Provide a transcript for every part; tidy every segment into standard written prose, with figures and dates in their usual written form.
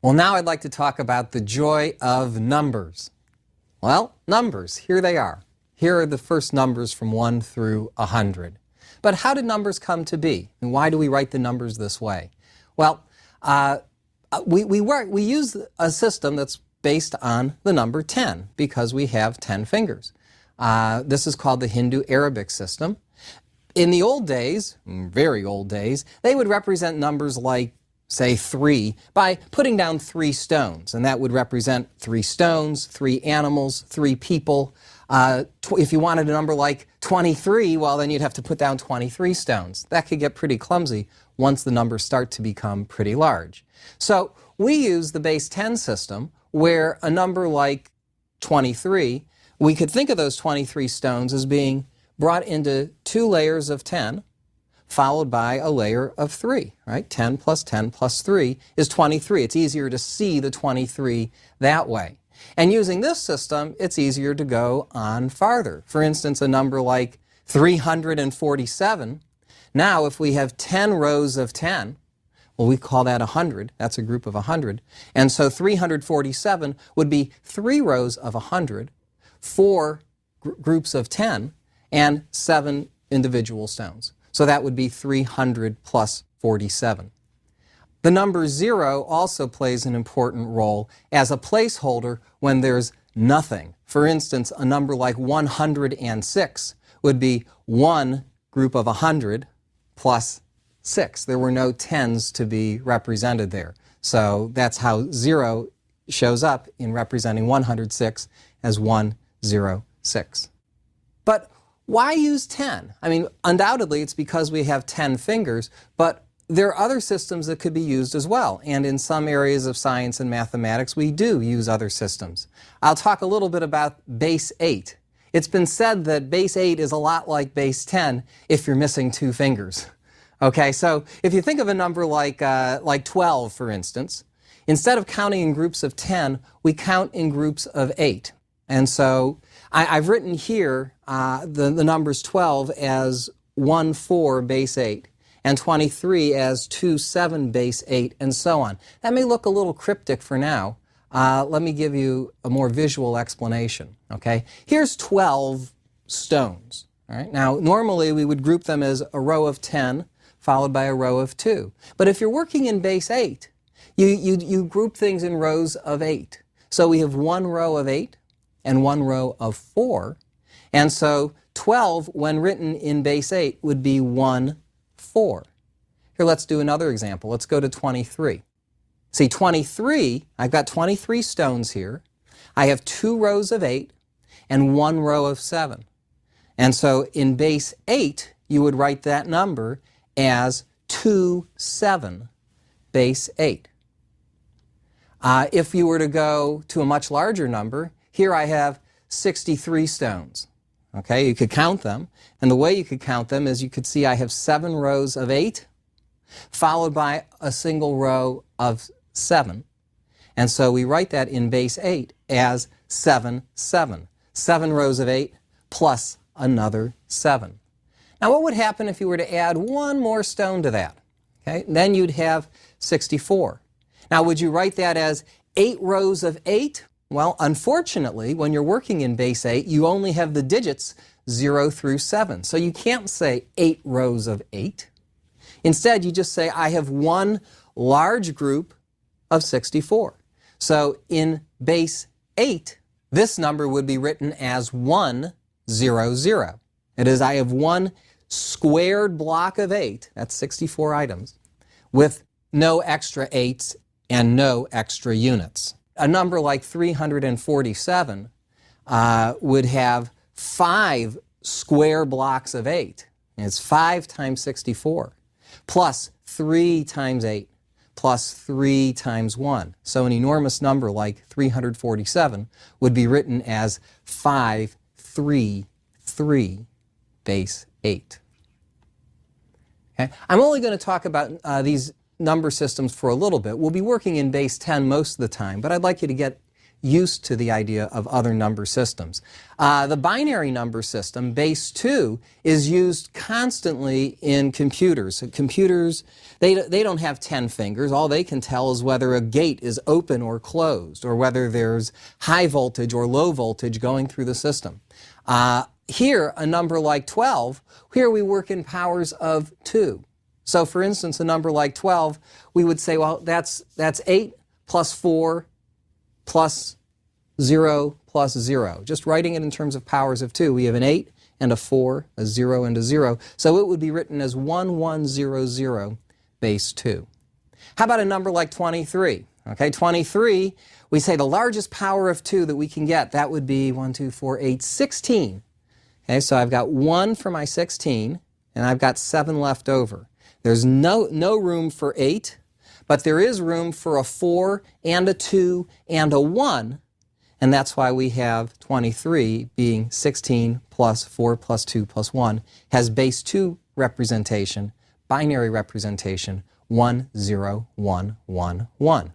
Well, now I'd like to talk about the joy of numbers. Well, numbers, here they are. Here are the first numbers from 1 through 100. But how did numbers come to be? And why do we write the numbers this way? Well, we use a system that's based on the number 10 because we have 10 fingers. This is called the Hindu-Arabic system. In the old days, very old days, they would represent numbers like, say, 3 by putting down 3 stones. And that would represent 3 stones, 3 animals, 3 people. If you wanted a number like 23, well, then you'd have to put down 23 stones. That could get pretty clumsy once the numbers start to become pretty large. So we use the base 10 system where a number like 23, we could think of those 23 stones as being brought into 2 layers of 10, followed by a layer of 3, right? 10 plus 10 plus 3 is 23. It's easier to see the 23 that way. And using this system, it's easier to go on farther. For instance, a number like 347. Now, if we have 10 rows of 10, well, we call that 100. That's a group of 100. And so 347 would be 3 rows of 100, 4 groups of 10, and 7 individual stones. So that would be 300 plus 47. The number 0 also plays an important role as a placeholder when there's nothing. For instance, a number like 106 would be 1 group of 100 plus 6. There were no 10s to be represented there. So that's how 0 shows up in representing 106 as 106. But why use 10? I mean, undoubtedly it's because we have 10 fingers, but there are other systems that could be used as well. And in some areas of science and mathematics, we do use other systems. I'll talk a little bit about base 8. It's been said that base 8 is a lot like base 10 if you're missing 2 fingers. Okay, so if you think of a number like 12, for instance, instead of counting in groups of 10, we count in groups of 8. And so I've written here the numbers 12 as 1, 4, base 8, and 23 as 2, 7, base 8, and so on. That may look a little cryptic for now. Let me give you a more visual explanation. Okay, here's 12 stones. All right, now normally we would group them as a row of 10 followed by a row of 2. But if you're working in base 8, you group things in rows of 8. So we have 1 row of 8 and 1 row of 4. And so 12, when written in base 8, would be 1, 4. Here, let's do another example. Let's go to 23. See, 23, I've got 23 stones here. I have 2 rows of 8 and 1 row of 7. And so in base 8, you would write that number as 2, 7, base 8. If you were to go to a much larger number, here I have 63 stones. Okay, you could count them, and the way you could count them is you could see I have 7 rows of 8, followed by a single row of 7. And so we write that in base 8 as 7, 7. 7 rows of 8 plus another 7. Now what would happen if you were to add 1 more stone to that? Okay, then you'd have 64. Now would you write that as 8 rows of 8? Well, unfortunately, when you're working in base 8, you only have the digits 0 through 7. So you can't say 8 rows of 8. Instead, you just say, I have 1 large group of 64. So in base 8, this number would be written as 1, 0, 0. It is, I have 1 squared block of 8, that's 64 items, with no extra 8s and no extra units. A number like 347 would have 5 square blocks of 8. And it's 5 times 64, plus 3 times 8, plus 3 times 1. So an enormous number like 347 would be written as 5, 3, 3, base 8. Okay? I'm only going to talk about these number systems for a little bit. We'll be working in base 10 most of the time, but I'd like you to get used to the idea of other number systems. The binary number system, base 2, is used constantly in computers. Computers, they don't have 10 fingers. All they can tell is whether a gate is open or closed, or whether there's high voltage or low voltage going through the system. Here, a number like 12, here we work in powers of 2. So for instance, a number like 12, we would say, well, that's 8 plus 4 plus 0 plus 0. Just writing it in terms of powers of 2. We have an 8 and a 4, a 0 and a 0. So it would be written as 1100 base 2. How about a number like 23? Okay, 23, we say the largest power of 2 that we can get, that would be 1, 2, 4, 8, 16. Okay, so I've got 1 for my 16, and I've got 7 left over. There's no room for 8, but there is room for a 4 and a 2 and a 1, and that's why we have 23 being 16 plus 4 plus 2 plus 1 has base 2 representation, binary representation, 1, 0, 1, 1, 1.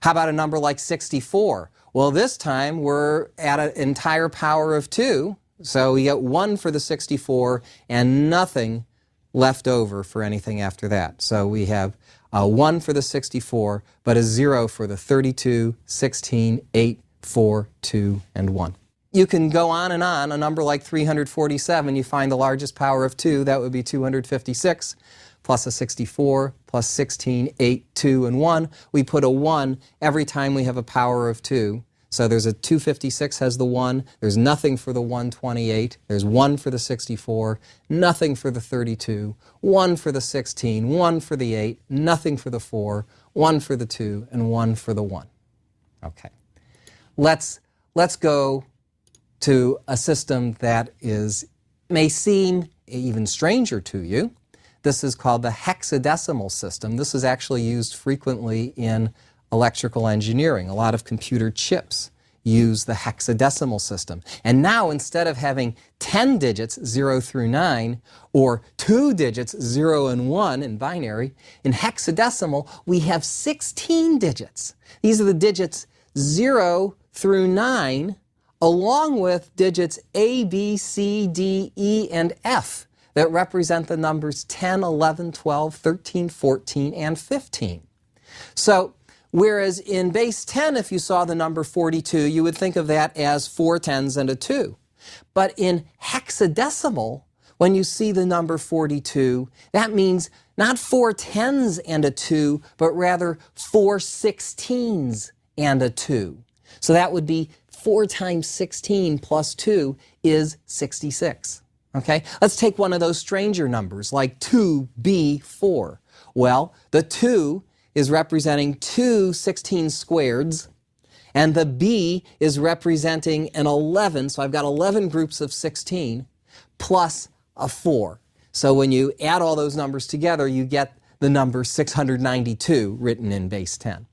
How about a number like 64? Well, this time we're at an entire power of 2, so we get 1 for the 64 and nothing left over for anything after that. So we have a 1 for the 64, but a 0 for the 32, 16, 8, 4, 2, and 1. You can go on and on. A number like 347, you find the largest power of 2, that would be 256, plus a 64, plus 16, 8, 2, and 1. We put a 1 every time we have a power of 2. So there's a 256 has the 1, there's nothing for the 128, there's 1 for the 64, nothing for the 32, 1 for the 16, 1 for the 8, nothing for the 4, 1 for the 2, and 1 for the 1. Okay. Let's go to a system that may seem even stranger to you. This is called the hexadecimal system. This is actually used frequently in electrical engineering. A lot of computer chips use the hexadecimal system. And now instead of having 10 digits, 0 through 9, or 2 digits, 0 and 1 in binary, in hexadecimal we have 16 digits. These are the digits 0 through 9, along with digits A, B, C, D, E, and F that represent the numbers 10, 11, 12, 13, 14, and 15. So whereas in base 10, if you saw the number 42, you would think of that as 4 tens and a 2. But in hexadecimal, when you see the number 42, that means not 4 tens and a 2, but rather 4 16s and a 2. So that would be 4 times 16 plus 2 is 66. Okay? Let's take one of those stranger numbers, like 2b4. Well, the 2 is representing 2 16 squareds, and the B is representing an 11, so I've got 11 groups of 16, plus a 4. So when you add all those numbers together, you get the number 692 written in base 10.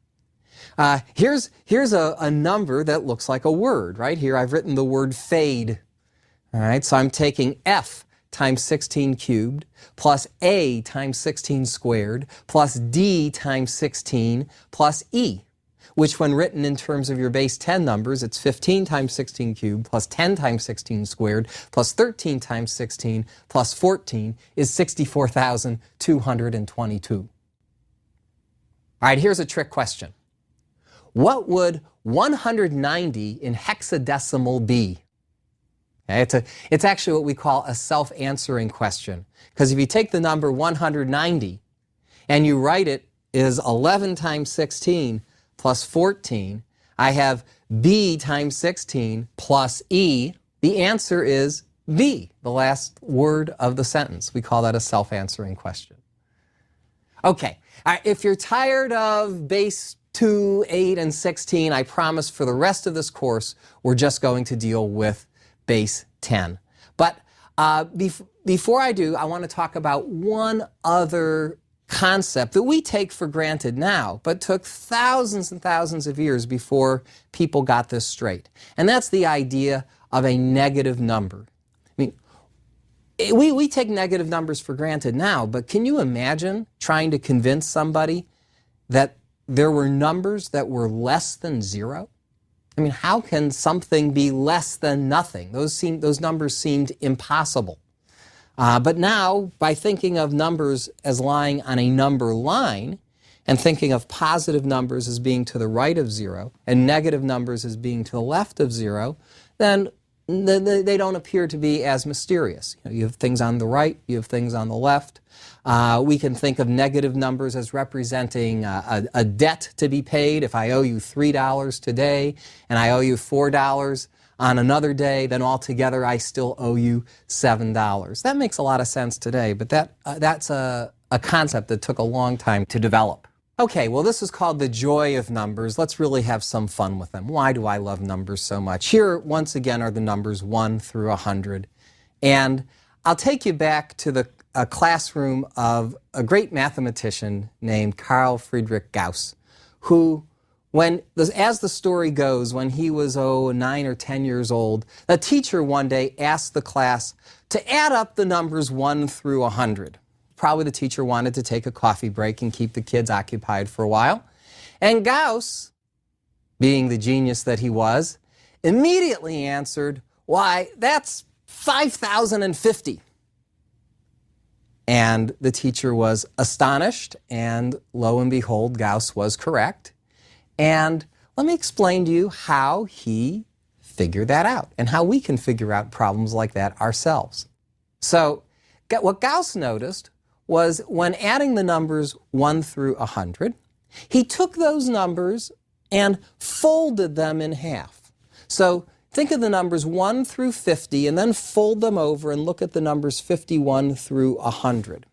Here's a number that looks like a word. Right here I've written the word fade. All right, so I'm taking F times 16 cubed, plus A times 16 squared, plus D times 16, plus E, which when written in terms of your base 10 numbers, it's 15 times 16 cubed, plus 10 times 16 squared, plus 13 times 16, plus 14 is 64,222. All right, here's a trick question. What would 190 in hexadecimal be? Okay, it's actually what we call a self-answering question. Because if you take the number 190 and you write it as 11 times 16 plus 14, I have B times 16 plus E. The answer is B, the last word of the sentence. We call that a self-answering question. Okay, if you're tired of base 2, 8, and 16, I promise for the rest of this course we're just going to deal with base 10. But before I do, I want to talk about one other concept that we take for granted now, but took thousands and thousands of years before people got this straight. And that's the idea of a negative number. I mean, we take negative numbers for granted now, but can you imagine trying to convince somebody that there were numbers that were less than 0? I mean, how can something be less than nothing? Those numbers seemed impossible. But now, by thinking of numbers as lying on a number line, and thinking of positive numbers as being to the right of 0, and negative numbers as being to the left of 0, then they don't appear to be as mysterious. You have things on the right, you have things on the left. We can think of negative numbers as representing a debt to be paid. If I owe you $3 today and I owe you $4 on another day, then altogether I still owe you $7. That makes a lot of sense today, but that's a concept that took a long time to develop. Okay, well, this is called the joy of numbers. Let's really have some fun with them. Why do I love numbers so much? Here, once again, are the numbers 1 through 100. And I'll take you back to a classroom of a great mathematician named Carl Friedrich Gauss, who, as the story goes, when he was, 9 or 10 years old, a teacher one day asked the class to add up the numbers 1 through 100. Probably the teacher wanted to take a coffee break and keep the kids occupied for a while. And Gauss, being the genius that he was, immediately answered, "Why, that's 5,050. And the teacher was astonished, and lo and behold, Gauss was correct. And let me explain to you how he figured that out and how we can figure out problems like that ourselves. So what Gauss noticed was when adding the numbers 1 through 100, he took those numbers and folded them in half. So think of the numbers 1 through 50 and then fold them over and look at the numbers 51 through 100.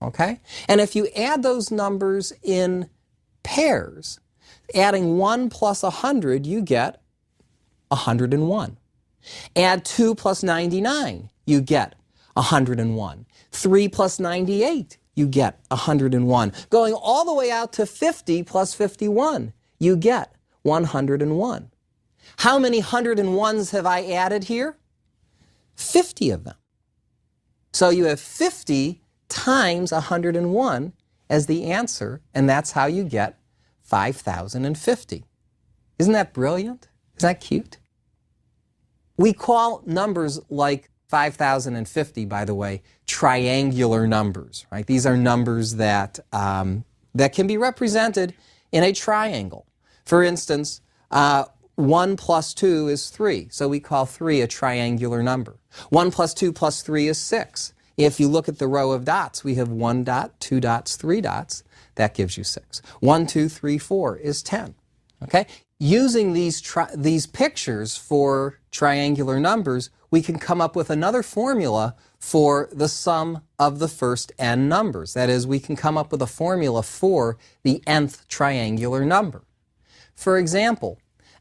Okay? And if you add those numbers in pairs, adding 1 plus 100, you get 101. Add 2 plus 99, you get 101. 3 plus 98, you get 101. Going all the way out to 50 plus 51, you get 101. How many 101s have I added here? 50 of them. So you have 50 times 101 as the answer, and that's how you get 5,050. Isn't that brilliant? Isn't that cute? We call numbers like 5,050, by the way, triangular numbers, right? These are numbers that can be represented in a triangle. For instance, 1 plus 2 is 3, so we call 3 a triangular number. 1 plus 2 plus 3 is 6. If you look at the row of dots, we have 1 dot, 2 dots, 3 dots. That gives you 6. 1, 2, 3, 4 is 10. Okay? Using these pictures for triangular numbers, we can come up with another formula for the sum of the first n numbers. That is, we can come up with a formula for the nth triangular number. For example,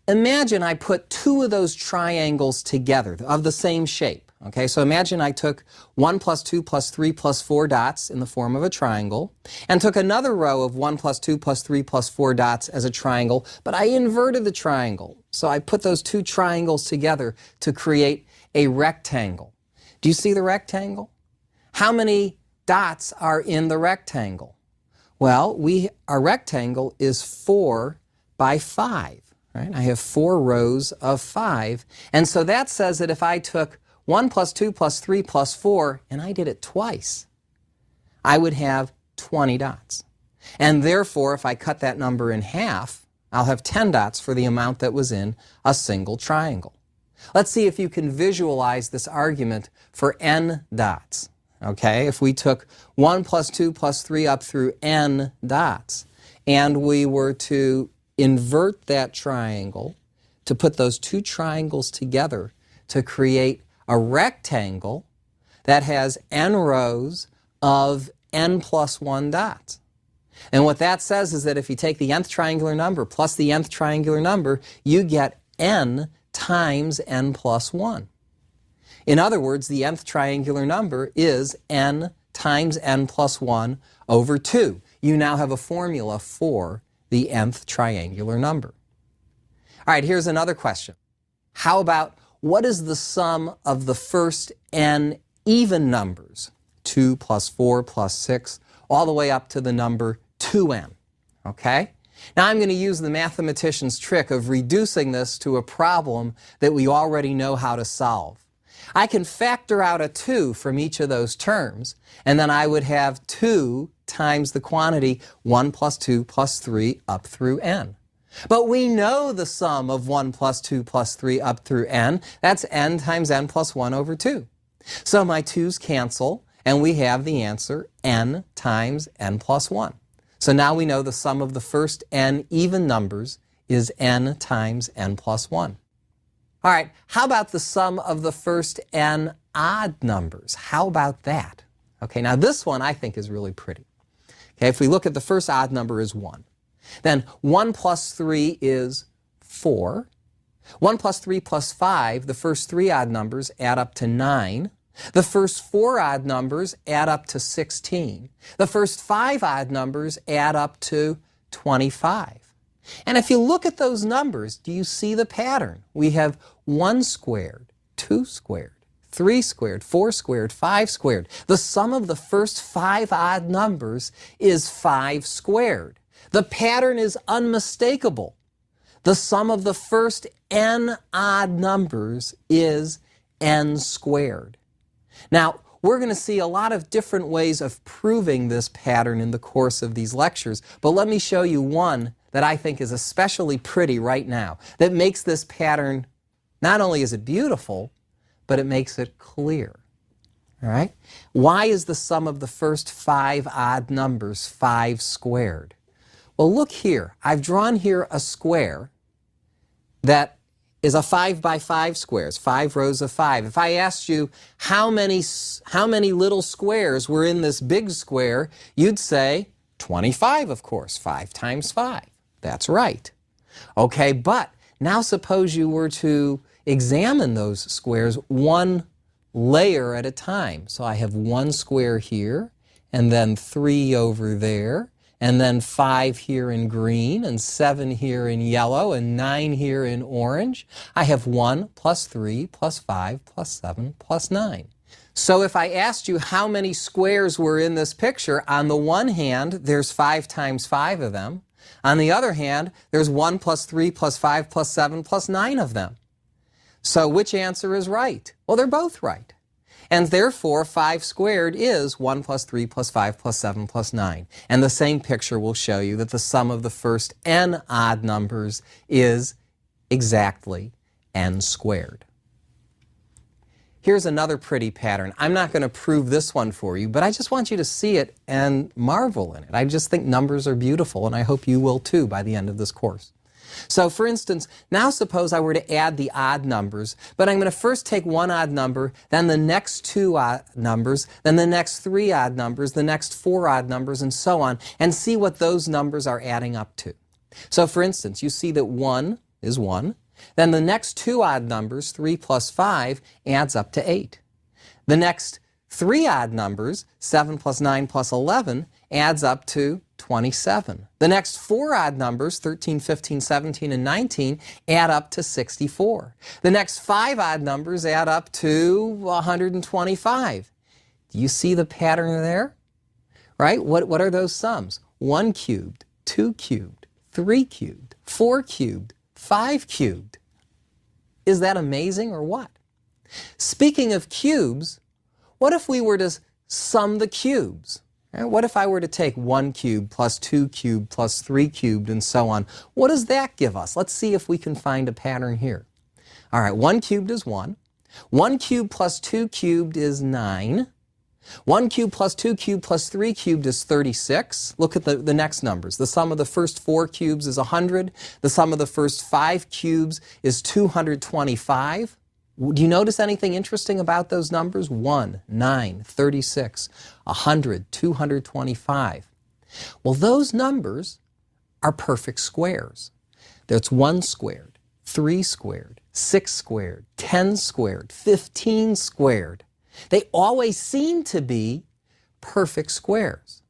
imagine I put 2 of those triangles together of the same shape. Okay, so imagine I took 1 plus 2 plus 3 plus 4 dots in the form of a triangle, and took another row of 1 plus 2 plus 3 plus 4 dots as a triangle, but I inverted the triangle. So I put those 2 triangles together to create a rectangle. Do you see the rectangle? How many dots are in the rectangle? Well, our rectangle is 4 by 5. Right? I have 4 rows of 5. And so that says that if I took 1 plus 2 plus 3 plus 4, and I did it twice, I would have 20 dots. And therefore, if I cut that number in half, I'll have 10 dots for the amount that was in a single triangle. Let's see if you can visualize this argument for n dots. Okay, if we took 1 plus 2 plus 3 up through n dots, and we were to invert that triangle to put those 2 triangles together to create a rectangle that has n rows of n plus 1 dots. And what that says is that if you take the nth triangular number plus the nth triangular number, you get n times n plus 1. In other words, the nth triangular number is n times n plus 1 over 2. You now have a formula for the nth triangular number. All right, here's another question. How about what is the sum of the first n even numbers? 2 plus 4 plus 6, all the way up to the number 2n. Okay? Now I'm going to use the mathematician's trick of reducing this to a problem that we already know how to solve. I can factor out a 2 from each of those terms, and then I would have 2 times the quantity 1 plus 2 plus 3 up through n. But we know the sum of 1 plus 2 plus 3 up through n. That's n times n plus 1 over 2. So my 2's cancel, and we have the answer n times n plus 1. So now we know the sum of the first n even numbers is n times n plus 1. All right, how about the sum of the first n odd numbers? How about that? Okay, now this one I think is really pretty. Okay, if we look at the first odd number is 1. Then 1 plus 3 is 4. 1 plus 3 plus 5, the first 3 odd numbers add up to 9. The first 4 odd numbers add up to 16. The first 5 odd numbers add up to 25. And if you look at those numbers, do you see the pattern? We have 1 squared, 2 squared, 3 squared, 4 squared, 5 squared. The sum of the first 5 odd numbers is 5 squared. The pattern is unmistakable. The sum of the first n odd numbers is n squared. Now, we're going to see a lot of different ways of proving this pattern in the course of these lectures, but let me show you one that I think is especially pretty right now, that makes this pattern, not only is it beautiful, but it makes it clear. All right? Why is the sum of the first 5 odd numbers 5 squared? Well, look here. I've drawn here a square that is a 5 by 5 squares, 5 rows of 5. If I asked you how many little squares were in this big square, you'd say 25, of course, 5 times 5. That's right. Okay, but now suppose you were to examine those squares one layer at a time. So I have 1 square here, and then 3 over there, and then 5 here in green, and 7 here in yellow, and 9 here in orange. I have 1 plus 3 plus 5 plus 7 plus 9. So if I asked you how many squares were in this picture, on the one hand, there's 5 times 5 of them. On the other hand, there's 1 plus 3 plus 5 plus 7 plus 9 of them. So which answer is right? Well, they're both right. And therefore, 5 squared is 1 plus 3 plus 5 plus 7 plus 9. And the same picture will show you that the sum of the first n odd numbers is exactly n squared. Here's another pretty pattern. I'm not going to prove this one for you, but I just want you to see it and marvel in it. I just think numbers are beautiful, and I hope you will too by the end of this course. So for instance, now suppose I were to add the odd numbers, but I'm going to first take one odd number, then the next 2 odd numbers, then the next 3 odd numbers, the next 4 odd numbers, and so on, and see what those numbers are adding up to. So for instance, you see that 1 is 1. Then the next 2 odd numbers, 3 plus 5, adds up to 8. The next 3 odd numbers, 7 plus 9 plus 11, adds up to 27. The next 4 odd numbers, 13, 15, 17, and 19, add up to 64. The next 5 odd numbers add up to 125. Do you see the pattern there? Right? What are those sums? 1 cubed, 2 cubed, 3 cubed, 4 cubed, 5 cubed. Is that amazing or what? Speaking of cubes, what if we were to sum the cubes? What if I were to take 1 cubed plus 2 cubed plus 3 cubed and so on? What does that give us? Let's see if we can find a pattern here. All right, 1 cubed is 1. 1 cubed plus 2 cubed is 9. 1 cubed plus 2 cubed plus 3 cubed is 36. Look at the next numbers. The sum of the first 4 cubes is 100. The sum of the first 5 cubes is 225. Do you notice anything interesting about those numbers? 1, 9, 36, 100, 225. Well, those numbers are perfect squares. That's 1 squared, 3 squared, 6 squared, 10 squared, 15 squared. They always seem to be perfect squares.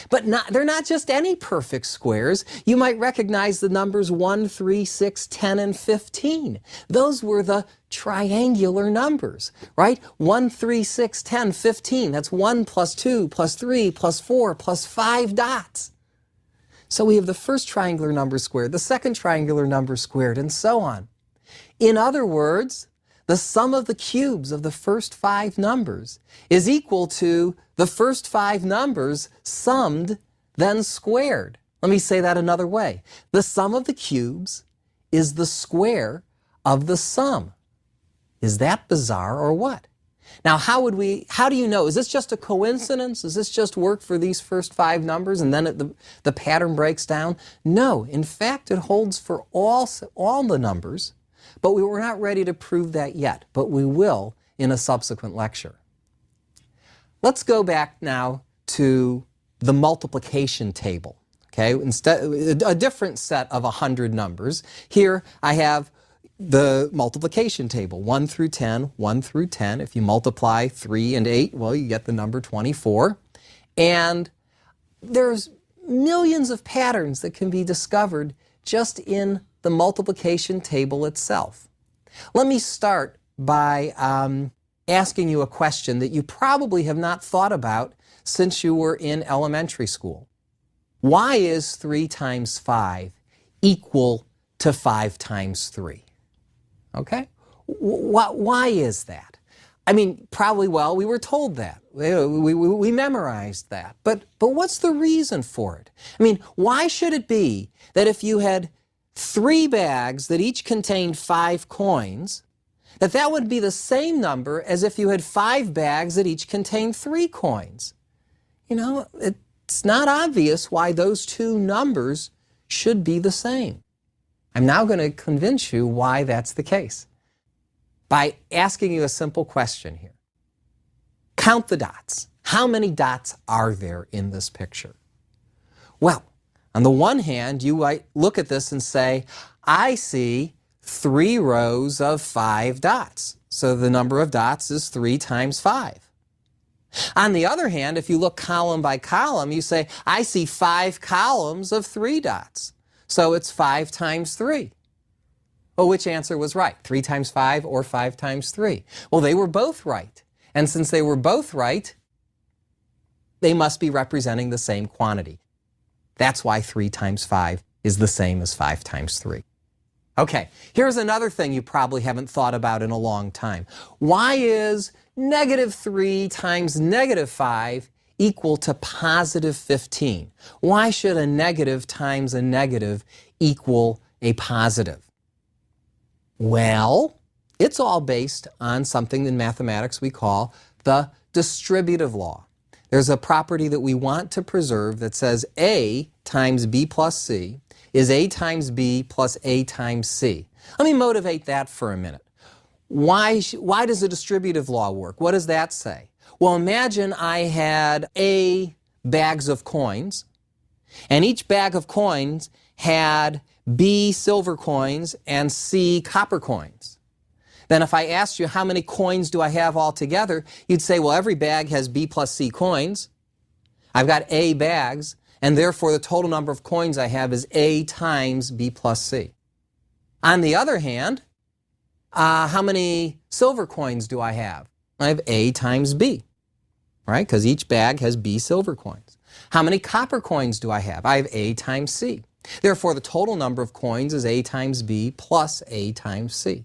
But they're not just any perfect squares. You might recognize the numbers 1, 3, 6, 10, and 15. Those were the triangular numbers, right? 1, 3, 6, 10, 15. That's 1 plus 2 plus 3 plus 4 plus 5 dots. So we have the first triangular number squared, the second triangular number squared, and so on. In other words, the sum of the cubes of the first 5 numbers is equal to the first 5 numbers summed, then squared. Let me say that another way. The sum of the cubes is the square of the sum. Is that bizarre or what? Now, how do you know? Is this just a coincidence? Does this just work for these first 5 numbers and then the pattern breaks down? No, in fact, it holds for all the numbers, but we were not ready to prove that yet, but we will in a subsequent lecture. Let's go back now to the multiplication table. Okay, instead, a different set of 100 numbers. Here I have the multiplication table, 1 through 10, 1 through 10. If you multiply 3 and 8, well, you get the number 24. And there's millions of patterns that can be discovered just in the multiplication table itself. Let me start by asking you a question that you probably have not thought about since you were in elementary school. Why is 3 times 5 equal to 5 times 3? Okay? Why is that? I mean, probably, well, we were told that. We memorized that. But what's the reason for it? I mean, why should it be that if you had 3 bags that each contained 5 coins, that would be the same number as if you had 5 bags that each contained 3 coins? You know, it's not obvious why those 2 numbers should be the same. I'm now going to convince you why that's the case by asking you a simple question here. Count the dots. How many dots are there in this picture? Well, on the one hand, you might look at this and say, I see 3 rows of 5 dots. So the number of dots is 3 times 5. On the other hand, if you look column by column, you say, I see 5 columns of 3 dots. So it's 5 times 3. Well, which answer was right? 3 times 5 or 5 times 3? Well, they were both right. And since they were both right, they must be representing the same quantity. That's why 3 times 5 is the same as 5 times 3. Okay, here's another thing you probably haven't thought about in a long time. Why is -3 times -5 equal to positive 15? Why should a negative times a negative equal a positive? Well, it's all based on something in mathematics we call the distributive law. There's a property that we want to preserve that says A times B plus C is A times B plus A times C. Let me motivate that for a minute. Why does the distributive law work? What does that say? Well, imagine I had A bags of coins, and each bag of coins had B silver coins and C copper coins. Then if I asked you how many coins do I have altogether, you'd say, well, every bag has B plus C coins. I've got A bags, and therefore the total number of coins I have is A times B plus C. On the other hand, how many silver coins do I have? I have A times B, right? Because each bag has B silver coins. How many copper coins do I have? I have A times C. Therefore, the total number of coins is A times B plus A times C.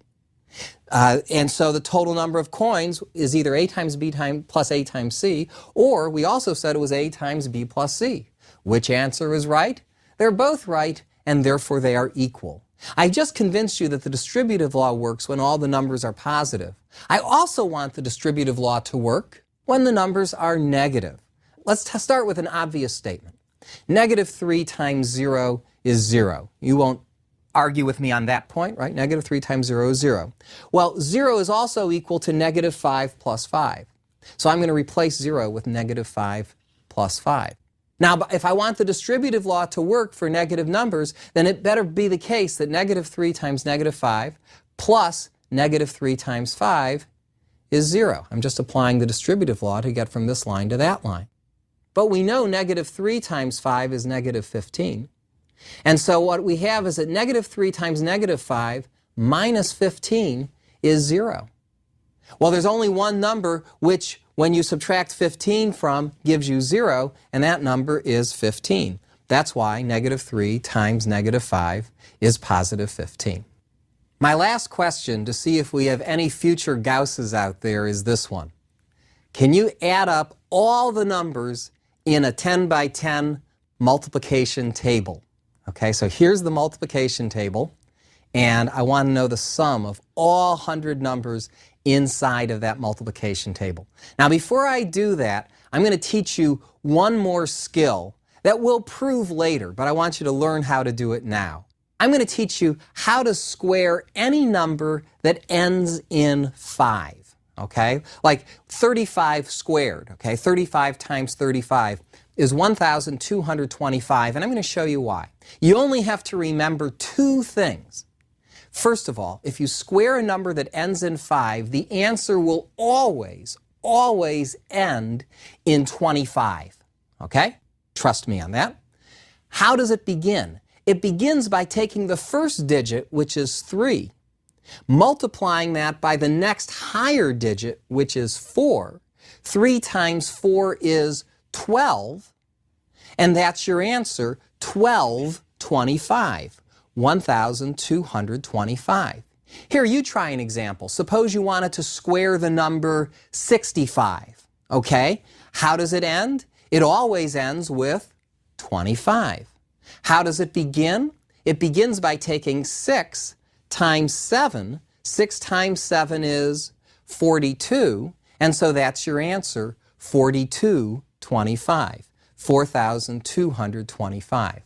And so the total number of coins is either A times B plus A times C, or we also said it was A times B plus C. Which answer is right? They're both right, and therefore they are equal. I just convinced you that the distributive law works when all the numbers are positive. I also want the distributive law to work when the numbers are negative. Let's start with an obvious statement. -3 times 0 is 0. You won't argue with me on that point, right? -3 times 0 is 0. Well, 0 is also equal to -5 plus 5. So I'm going to replace 0 with -5 plus 5. Now, if I want the distributive law to work for negative numbers, then it better be the case that -3 times -5 plus -3 times 5 is 0. I'm just applying the distributive law to get from this line to that line. But we know -3 times 5 is -15. And so what we have is that -3 times -5 minus 15 is 0. Well, there's only one number which, when you subtract 15 from, gives you 0, and that number is 15. That's why negative 3 times negative 5 is positive 15. My last question to see if we have any future Gausses out there is this one. Can you add up all the numbers in a 10 by 10 multiplication table? Okay, so here's the multiplication table, and I want to know the sum of all 100 numbers inside of that multiplication table. Now, before I do that, I'm going to teach you one more skill that we'll prove later, but I want you to learn how to do it now. I'm going to teach you how to square any number that ends in 5, okay? Like 35 squared, okay? 35 times 35 is 1,225, and I'm going to show you why. You only have to remember two things. First of all, if you square a number that ends in 5, the answer will always end in 25, okay? Trust me on that. How does it begin? It begins by taking the first digit, which is 3, multiplying that by the next higher digit, which is 4. 3 times 4 is 12, and that's your answer, 1225, 1,225. Here, you try an example. Suppose you wanted to square the number 65, okay? How does it end? It always ends with 25. How does it begin? It begins by taking 6 times 7. 6 times 7 is 42, and so that's your answer, 4225, 4,225.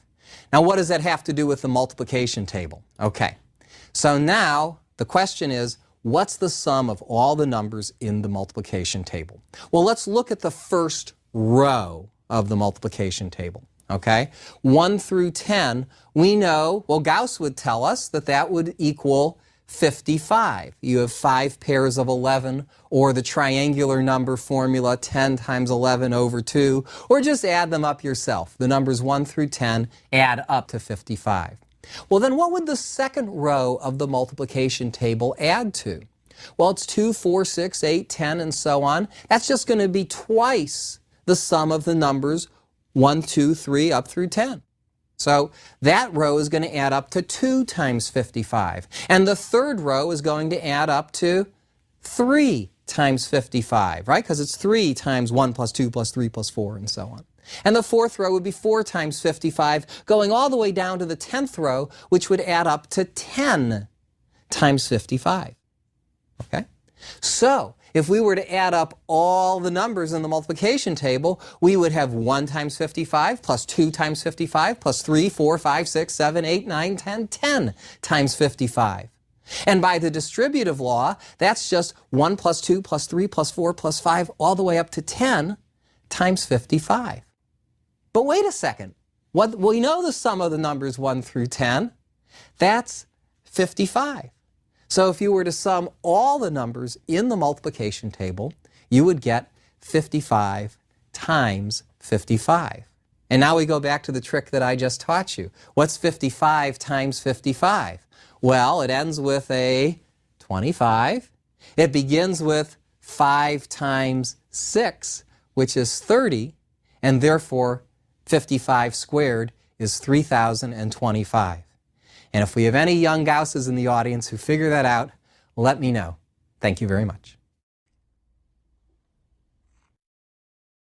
Now, what does that have to do with the multiplication table? Okay, so now the question is, what's the sum of all the numbers in the multiplication table? Well, let's look at the first row of the multiplication table. Okay, 1 through 10, we know, well, Gauss would tell us that that would equal 55. You have 5 pairs of 11, or the triangular number formula, 10 times 11 over 2, or just add them up yourself. The numbers 1 through 10 add up to 55. Well, then what would the second row of the multiplication table add to? Well, it's 2, 4, 6, 8, 10, and so on. That's just going to be twice the sum of the numbers 1, 2, 3, up through 10. So that row is going to add up to 2 times 55. And the third row is going to add up to 3 times 55, right? Because it's 3 times 1 plus 2 plus 3 plus 4 and so on. And the fourth row would be 4 times 55, going all the way down to the 10th row, which would add up to 10 times 55. Okay? So if we were to add up all the numbers in the multiplication table, we would have 1 times 55 plus 2 times 55 plus 3, 4, 5, 6, 7, 8, 9, 10, 10 times 55. And by the distributive law, that's just 1 plus 2 plus 3 plus 4 plus 5 all the way up to 10 times 55. But wait a second. We know the sum of the numbers 1 through 10. That's 55. So if you were to sum all the numbers in the multiplication table, you would get 55 times 55. And now we go back to the trick that I just taught you. What's 55 times 55? Well, it ends with a 25. It begins with 5 times 6, which is 30, and therefore 55 squared is 3,025. And if we have any young Gausses in the audience who figure that out, let me know. Thank you very much.